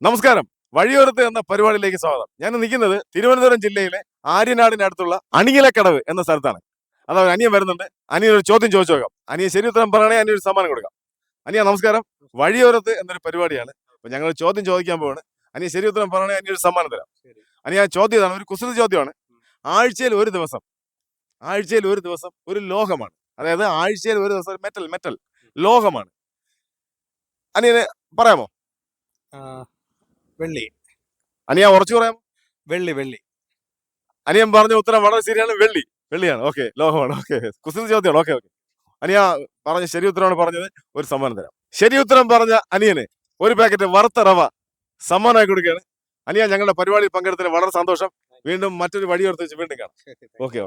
നമസ്കാരം. വഴിയോരത്ത് എന്ന പരിപാടിയിലേക്ക് സ്വാഗതം. ഞാൻ നിൽക്കുന്നത് തിരുവനന്തപുരം ജില്ലയിലെ ആര്യനാടിനടുത്തുള്ള അണിയിലക്കടവ് എന്ന സ്ഥലത്താണ്. അതായത് അനിയൻ വരുന്നുണ്ട്. അനിയൻ ഒരു ചോദ്യം ചോദിച്ചു നോക്കാം. അനിയൻ ശരി ഉത്തരം പറയണേ അനിയൻ ഒരു സമ്മാനം കൊടുക്കാം. അനിയ നമസ്കാരം. വഴിയോരത്ത് എന്നൊരു പരിപാടിയാണ്. അപ്പൊ ഞങ്ങൾ ചോദ്യം ചോദിക്കാൻ പോവാണ്. അനിയൻ ശരി ഉത്തരം പറയണേ അനിയൻ ഒരു സമ്മാനം തരാം. അനിയ ചോദ്യം ഇതാണ്, ഒരു കുസൃതി ചോദ്യമാണ്. ആഴ്ചയിൽ ഒരു ദിവസം ഒരു ലോഹമാണ്. അതായത് ആഴ്ചയിൽ ഒരു ദിവസം മെറ്റൽ ലോഹമാണ്. അനിയന് പറയാമോ? ആ, വെള്ളി. അനിയ ഉറച്ചു പറയാമോ? വെള്ളി വെള്ളി അനിയൻ പറഞ്ഞ ഉത്തരം വളരെ ശരിയാണ്. വെള്ളിയാണ്. ഓക്കെ, ലോഹമാണ്. ഓക്കെ, കുസൃതി ചോദ്യമാണ്. ഓക്കെ. അനിയ പറഞ്ഞ ശരി ഉത്തരമാണ് പറഞ്ഞത്. ഒരു സമ്മാനം തരാം. ശരി ഉത്തരം പറഞ്ഞ അനിയന് ഒരു പാക്കറ്റ് വറുത്ത റവ സമ്മാനമായി കൊടുക്കുകയാണ്. അനിയ ഞങ്ങളുടെ പരിപാടിയിൽ പങ്കെടുത്തതിന് വളരെ സന്തോഷം. വീണ്ടും മറ്റൊരു വഴിയോർത്ത് വെച്ച് വീണ്ടും കാണാം. ഓക്കെ.